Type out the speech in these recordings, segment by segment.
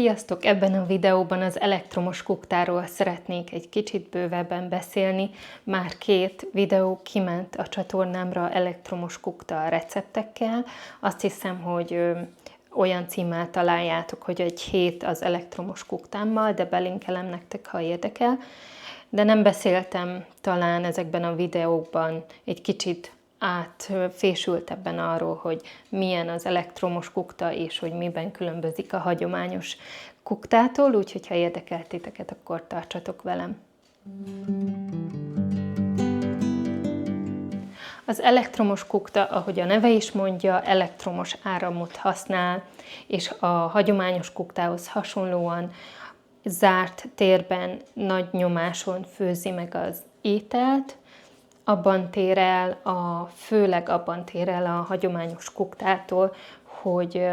Sziasztok! Ebben a videóban az elektromos kuktáról szeretnék egy kicsit bővebben beszélni. Már 2 videó kiment a csatornámra elektromos kukta receptekkel. Azt hiszem, hogy olyan címmel találjátok, hogy egy hét az elektromos kuktámmal, de belinkelem nektek, ha érdekel. De nem beszéltem talán ezekben a videókban egy kicsit átfésültebben arról, hogy milyen az elektromos kukta, és hogy miben különbözik a hagyományos kuktától, úgyhogy ha érdekel titeket, akkor tartsatok velem. Az elektromos kukta, ahogy a neve is mondja, elektromos áramot használ, és a hagyományos kuktához hasonlóan zárt térben, nagy nyomáson főzi meg az ételt. Főleg abban tér el a hagyományos kuktától, hogy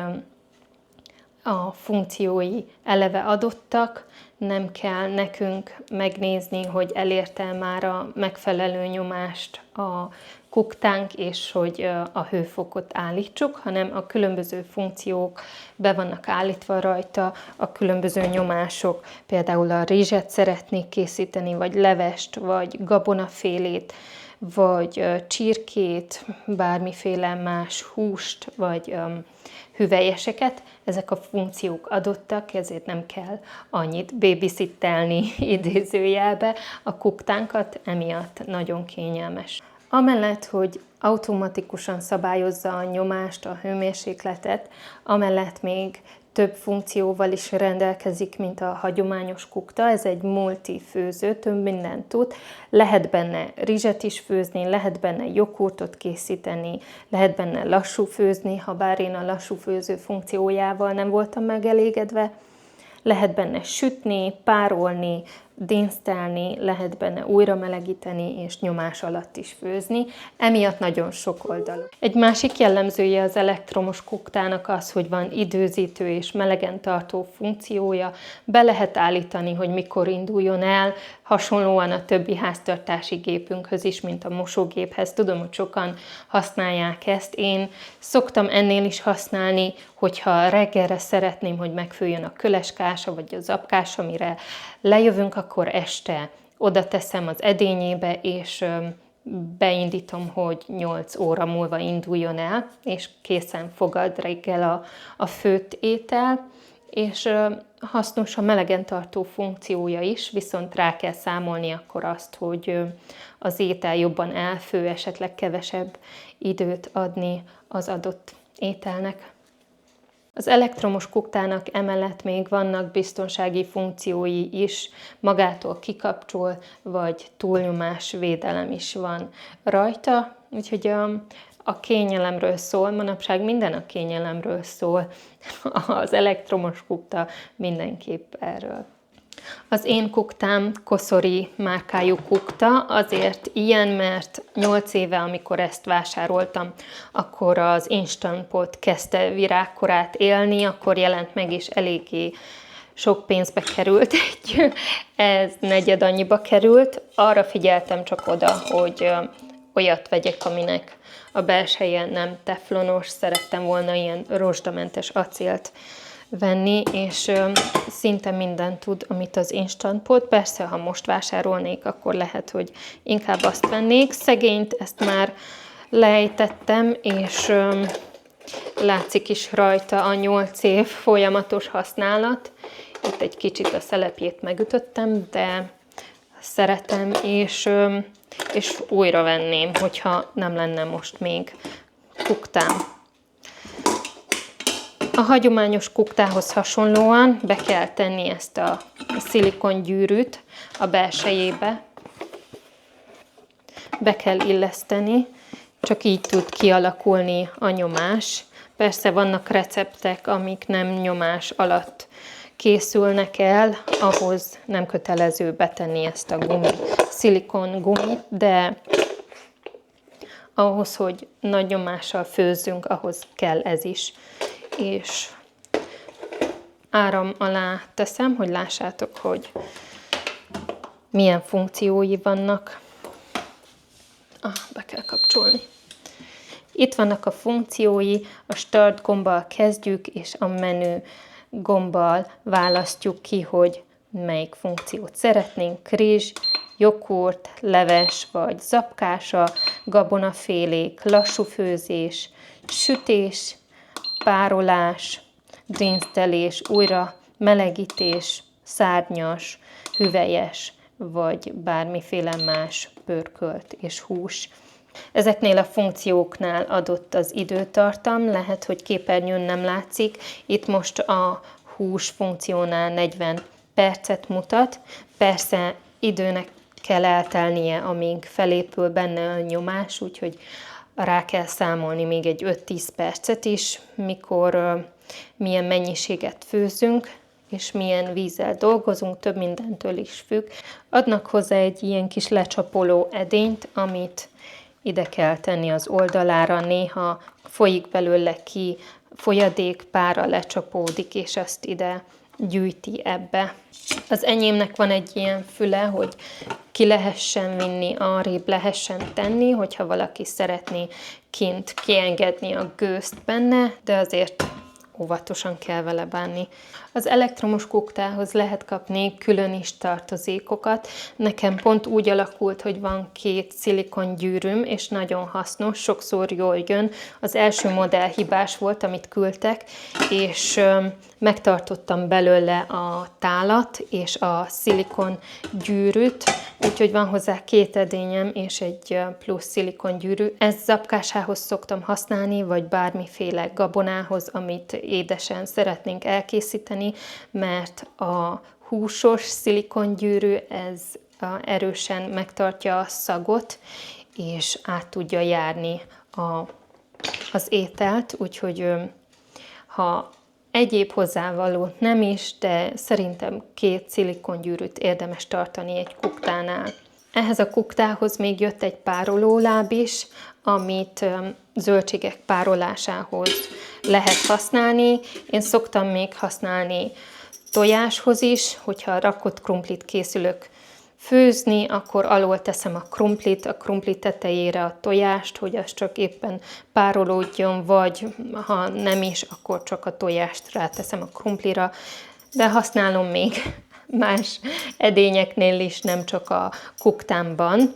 a funkciói eleve adottak, nem kell nekünk megnézni, hogy elérte már a megfelelő nyomást a kuktánk, és hogy a hőfokot állítsuk, hanem a különböző funkciók be vannak állítva rajta, a különböző nyomások, például a rizset szeretnék készíteni, vagy levest, vagy gabonafélét, vagy csirkét, bármiféle más húst, vagy hüvelyeseket, ezek a funkciók adottak, ezért nem kell annyit babysittelni idézőjelbe a kuktánkat, emiatt nagyon kényelmes. Amellett, hogy automatikusan szabályozza a nyomást, a hőmérsékletet, amellett még több funkcióval is rendelkezik, mint a hagyományos kukta. Ez egy multifőző, több mindent tud. Lehet benne rizset is főzni, lehet benne joghurtot készíteni, lehet benne lassú főzni, ha bár én a lassú főző funkciójával nem voltam megelégedve. Lehet benne sütni, párolni, dinsztelni, lehet benne újra melegíteni és nyomás alatt is főzni, emiatt nagyon sokoldalú. Egy másik jellemzője az elektromos kuktának az, hogy van időzítő és melegen tartó funkciója, be lehet állítani, hogy mikor induljon el, hasonlóan a többi háztartási gépünkhöz is, mint a mosógéphez. Tudom, hogy sokan használják ezt, én szoktam ennél is használni, hogyha reggelre szeretném, hogy megfőjön a köleskása vagy a zapkása, amire lejövünk, akkor este oda teszem az edényébe, és beindítom, hogy 8 óra múlva induljon el, és készen fogad reggel a főtt étel, és hasznos a melegen tartó funkciója is, viszont rá kell számolni akkor azt, hogy az étel jobban elfő, esetleg kevesebb időt adni az adott ételnek. Az elektromos kuktának emellett még vannak biztonsági funkciói is, magától kikapcsol, vagy túlnyomás védelem is van rajta, úgyhogy a kényelemről szól, manapság minden a kényelemről szól, az elektromos kukta mindenképp erről. Az én kuktám Koszori márkájú kukta, azért ilyen, mert 8 éve, amikor ezt vásároltam, akkor az Instant Pot kezdte virágkorát élni, akkor jelent meg, és eléggé sok pénzbe került, ez negyed annyiba került. Arra figyeltem csak oda, hogy olyat vegyek, aminek a belseje nem teflonos, szerettem volna ilyen rozsdamentes acélt venni, és szinte mindent tud, amit az Instant Pot. Persze, ha most vásárolnék, akkor lehet, hogy inkább azt vennék. Szegényt ezt már lejtettem, és látszik is rajta a 8 év folyamatos használat. Itt egy kicsit a szelepjét megütöttem, de szeretem, és újra venném, hogyha nem lenne most még kuktám. A hagyományos kuktához hasonlóan be kell tenni ezt a szilikongyűrűt a belsejébe, be kell illeszteni, csak így tud kialakulni a nyomás. Persze vannak receptek, amik nem nyomás alatt készülnek el, ahhoz nem kötelező betenni ezt a szilikon gumit, de ahhoz, hogy nagy nyomással főzzünk, ahhoz kell ez is. És áram alá teszem, hogy lássátok, hogy milyen funkciói vannak. Be kell kapcsolni. Itt vannak a funkciói, a Start gombbal kezdjük, és a menü gombbal választjuk ki, hogy melyik funkciót szeretnénk, rizs, joghurt, leves vagy zapkása, gabonafélék, lassú főzés, sütés, párolás, drinsztelés, újra melegítés, szárnyas, hüvelyes, vagy bármiféle más pörkölt és hús. Ezeknél a funkcióknál adott az időtartam, lehet, hogy képernyőn nem látszik. Itt most a hús funkciónál 40 percet mutat. Persze időnek kell eltelnie, amíg felépül benne a nyomás, úgyhogy rá kell számolni még egy 5-10 percet is, mikor milyen mennyiséget főzünk, és milyen vízzel dolgozunk, több mindentől is függ. Adnak hozzá egy ilyen kis lecsapoló edényt, amit ide kell tenni az oldalára, néha folyik belőle ki, folyadék, pára lecsapódik, és azt ide gyűjti ebbe. Az enyémnek van egy ilyen füle, hogy ki lehessen vinni, arrébb lehessen tenni, hogyha valaki szeretné kint kiengedni a gőzt benne, de azért óvatosan kell vele bánni. Az elektromos kuktához lehet kapni külön is tartozékokat. Nekem pont úgy alakult, hogy van 2 szilikongyűrűm, és nagyon hasznos, sokszor jól jön. Az első modell hibás volt, amit küldtek, és megtartottam belőle a tálat és a szilikongyűrűt, úgyhogy van hozzá 2 edényem és egy plusz szilikongyűrű. Ezt zapkásához szoktam használni, vagy bármiféle gabonához, amit édesen szeretnénk elkészíteni, mert a húsos szilikongyűrű ez erősen megtartja a szagot, és át tudja járni az ételt, úgyhogy ha egyéb hozzávalót nem is, de szerintem 2 szilikongyűrűt érdemes tartani egy kuktánál. Ehhez a kuktához még jött egy párolóláb is, amit zöldségek párolásához lehet használni. Én szoktam még használni tojáshoz is, hogyha rakott krumplit készülök főzni, akkor alól teszem a krumpli tetejére a tojást, hogy az csak éppen párolódjon, vagy ha nem is, akkor csak a tojást ráteszem a krumplira, de használom még más edényeknél is, nem csak a kuktámban,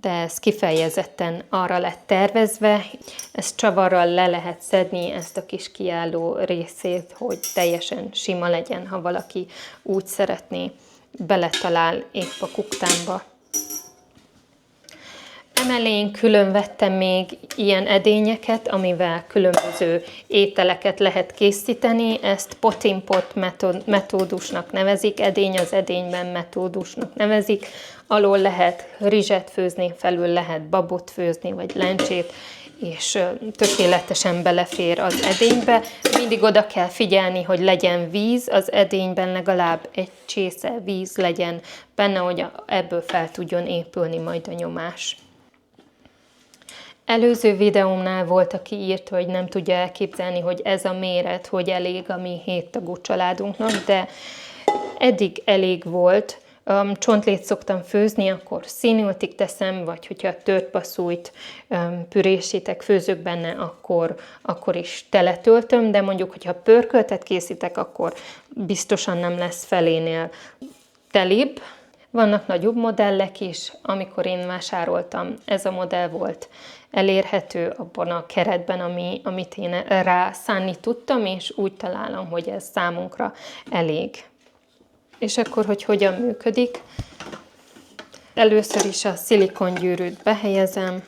de ez kifejezetten arra lett tervezve. Ezt csavarral le lehet szedni, ezt a kis kiálló részét, hogy teljesen sima legyen, ha valaki úgy szeretné, beletalál épp a kuktámba. Emelén külön vettem még ilyen edényeket, amivel különböző ételeket lehet készíteni. Ezt pot-in pot metódusnak nevezik, edény az edényben metódusnak nevezik. Alól lehet rizset főzni, felül lehet babot főzni, vagy lencsét, és tökéletesen belefér az edénybe. Mindig oda kell figyelni, hogy legyen víz, az edényben legalább egy csésze víz legyen benne, hogy ebből fel tudjon épülni majd a nyomás. Előző videómnál volt, aki írt, hogy nem tudja elképzelni, hogy ez a méret, hogy elég a mi 7 tagú családunknak, de eddig elég volt. Csontlét szoktam főzni, akkor színültig teszem, vagy hogyha tört passzújt pürésétek, főzök benne, akkor is teletöltöm, de mondjuk, hogyha pörköltet készítek, akkor biztosan nem lesz felénél telibb. Vannak nagyobb modellek is, amikor én vásároltam, ez a modell volt elérhető abban a keretben, amit én rá szánni tudtam, és úgy találom, hogy ez számunkra elég. És akkor, hogy hogyan működik. Először is a szilikongyűrűt behelyezem,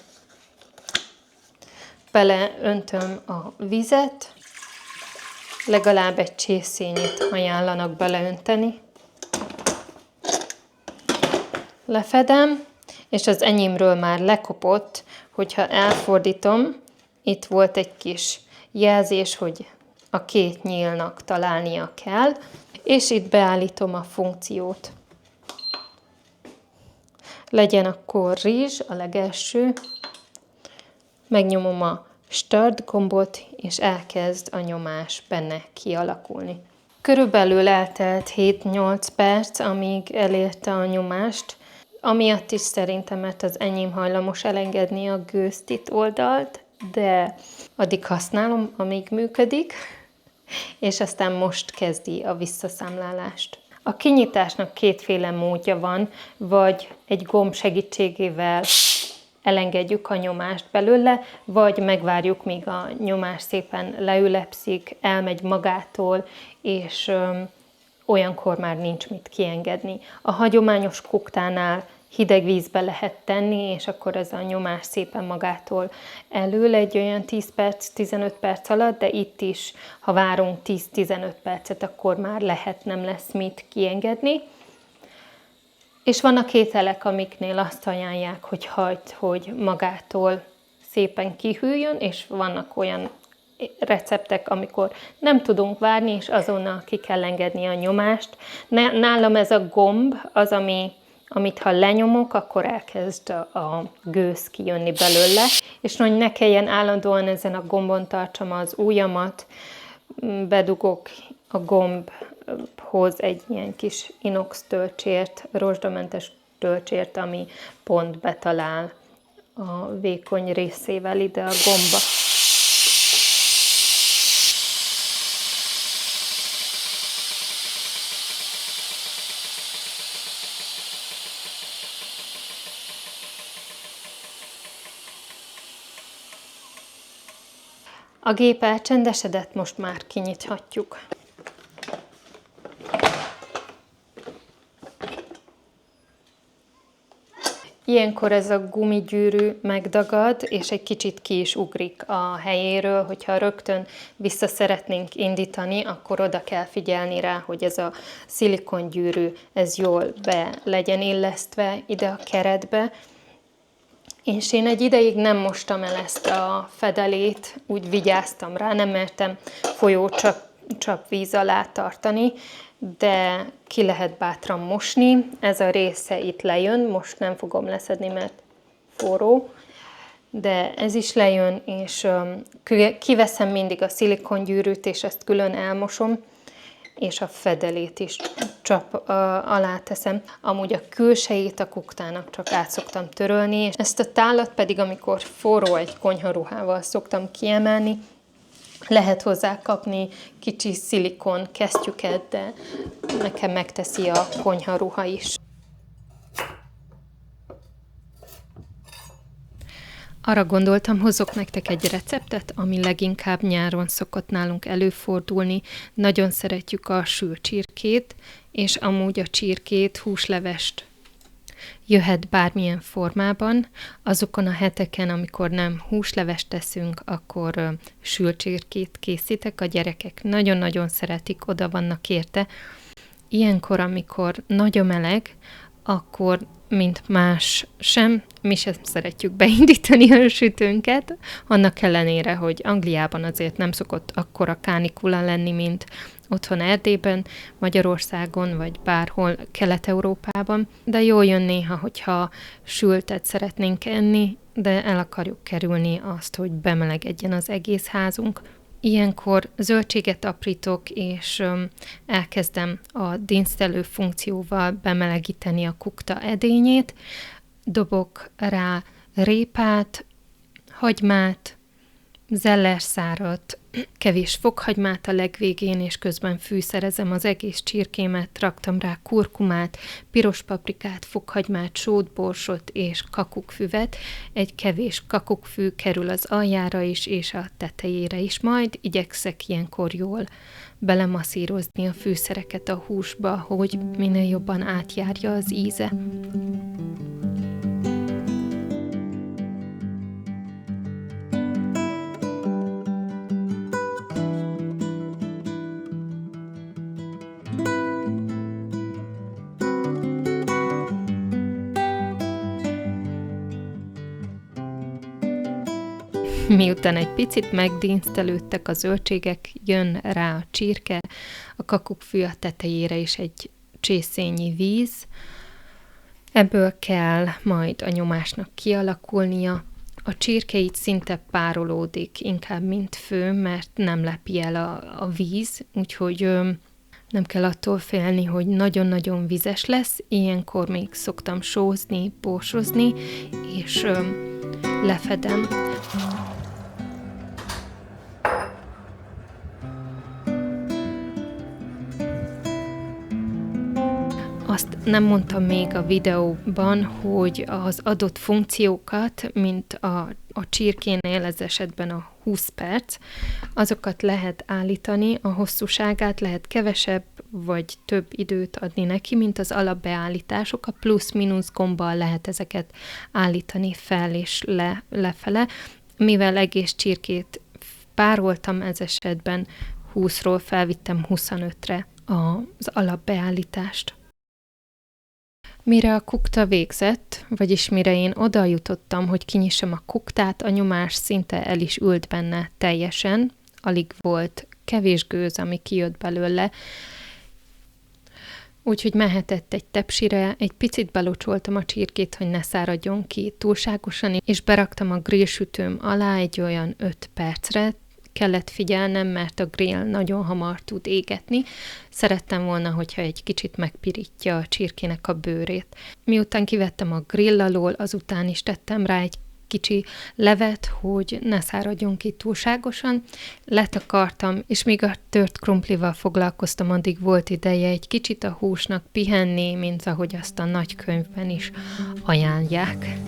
beleöntöm a vizet, legalább egy csészényit ajánlanak beleönteni. Lefedem, és az enyémről már lekopott, hogyha elfordítom, itt volt egy kis jelzés, hogy a 2 nyílnak találnia kell, és itt beállítom a funkciót. Legyen akkor rizs a legelső, megnyomom a Start gombot, és elkezd a nyomás benne kialakulni. Körülbelül eltelt 7-8 perc, amíg elérte a nyomást, amiatt is szerintem, mert az enyém hajlamos elengedni a gőzt itt oldalt, de addig használom, amíg működik. és aztán most kezdi a visszaszámlálást. A kinyitásnak kétféle módja van, vagy egy gomb segítségével elengedjük a nyomást belőle, vagy megvárjuk, míg a nyomás szépen leülepszik, elmegy magától, és olyankor már nincs mit kiengedni. A hagyományos kuktánál hideg vízbe lehet tenni, és akkor ez a nyomás szépen magától elől egy olyan 10 perc, 15 perc alatt, de itt is, ha várunk 10-15 percet, akkor már lehet, nem lesz mit kiengedni. És vannak ételek, amiknél azt ajánlják, hogy hagyd, hogy magától szépen kihűljön, és vannak olyan receptek, amikor nem tudunk várni, és azonnal ki kell engedni a nyomást. Nálam ez a gomb az, amit ha lenyomok, akkor elkezd a gőz kijönni belőle, és hogy ne kelljen állandóan ezen a gombon tartsam az ujjamat, bedugok a gombhoz egy ilyen kis inox tölcsért, rozsdamentes tölcsért, ami pont betalál a vékony részével ide a gombba. A gép elcsendesedett, most már kinyithatjuk. Ilyenkor ez a gumigyűrű megdagad, és egy kicsit ki is ugrik a helyéről, hogyha rögtön vissza szeretnénk indítani, akkor oda kell figyelni rá, hogy ez a szilikongyűrű, ez jól be legyen illesztve ide a keretbe. És én egy ideig nem mostam el ezt a fedelét, úgy vigyáztam rá, nem mertem folyó csapvíz alá tartani, de ki lehet bátran mosni. Ez a része itt lejön, most nem fogom leszedni, mert forró, de ez is lejön, és kiveszem mindig a szilikongyűrűt, és ezt külön elmosom, és a fedelét is alá teszem. Amúgy a külsejét a kuktának csak át szoktam törölni, és ezt a tálat pedig, amikor forró, egy konyharuhával szoktam kiemelni. Lehet hozzá kapni kicsi szilikon kesztyüket, de nekem megteszi a konyharuha is. Arra gondoltam, hozok nektek egy receptet, ami leginkább nyáron szokott nálunk előfordulni. Nagyon szeretjük a sült csirkét, és amúgy a csirkét, húslevest jöhet bármilyen formában. Azokon a heteken, amikor nem húslevest teszünk, akkor sült csirkét készítek. A gyerekek nagyon-nagyon szeretik, oda vannak érte. Ilyenkor, amikor nagy a meleg, akkor mint más sem, mi sem szeretjük beindítani a sütőnket, annak ellenére, hogy Angliában azért nem szokott akkora kánikula lenni, mint otthon Erdélyben, Magyarországon, vagy bárhol Kelet-Európában, de jól jön néha, hogyha sültet szeretnénk enni, de el akarjuk kerülni azt, hogy bemelegedjen az egész házunk. Ilyenkor zöldséget aprítok, és elkezdem a dinsztelő funkcióval bemelegíteni a kukta edényét, dobok rá répát, hagymát, zellerszárat, kevés fokhagymát a legvégén, és közben fűszerezem az egész csirkémet, raktam rá kurkumát, piros paprikát, fokhagymát, sót, borsot és kakukkfüvet. Egy kevés kakukkfű kerül az aljára is, és a tetejére is. Majd igyekszek ilyenkor jól belemasszírozni a fűszereket a húsba, hogy minél jobban átjárja az íze. Miután egy picit megdinsztelődtek a zöldségek, jön rá a csirke, a kakukkfű a tetejére is egy csészényi víz. Ebből kell majd a nyomásnak kialakulnia. A csirke így szinte párolódik, inkább mint fő, mert nem lepi el a víz, úgyhogy nem kell attól félni, hogy nagyon-nagyon vizes lesz. Ilyenkor még szoktam sózni, borsozni, és lefedem. Azt nem mondtam még a videóban, hogy az adott funkciókat, mint a csirkénél, ez esetben a 20 perc, azokat lehet állítani, a hosszúságát lehet kevesebb vagy több időt adni neki, mint az alapbeállítások. A plusz-minusz gombbal lehet ezeket állítani fel és lefele. Mivel egész csirkét pároltam, ez esetben 20-ról felvittem 25-re az alapbeállítást. Mire a kukta végzett, vagyis mire én oda jutottam, hogy kinyissam a kuktát, a nyomás szinte el is ült benne teljesen, alig volt kevés gőz, ami kijött belőle, úgyhogy mehetett egy tepsire, egy picit belocsoltam a csirkét, hogy ne száradjon ki túlságosan, és beraktam a grillsütőm alá egy olyan 5 percre, kellett figyelnem, mert a grill nagyon hamar tud égetni. Szerettem volna, hogyha egy kicsit megpirítja a csirkének a bőrét. Miután kivettem a grill alól, azután is tettem rá egy kicsi levet, hogy ne száradjon ki túlságosan. Letakartam, és míg a tört krumplival foglalkoztam, addig volt ideje egy kicsit a húsnak pihenni, mint ahogy azt a nagykönyvben is ajánlják.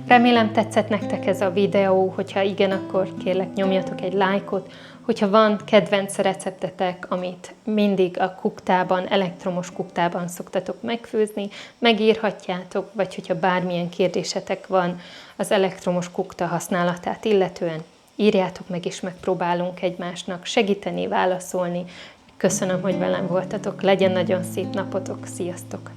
Remélem tetszett nektek ez a videó, hogyha igen, akkor kérlek nyomjatok egy lájkot. Hogyha van kedvenc receptetek, amit mindig a kuktában, elektromos kuktában szoktatok megfőzni, megírhatjátok, vagy hogyha bármilyen kérdésetek van az elektromos kukta használatát illetően, írjátok meg, és megpróbálunk egymásnak segíteni, válaszolni. Köszönöm, hogy velem voltatok, legyen nagyon szép napotok, sziasztok!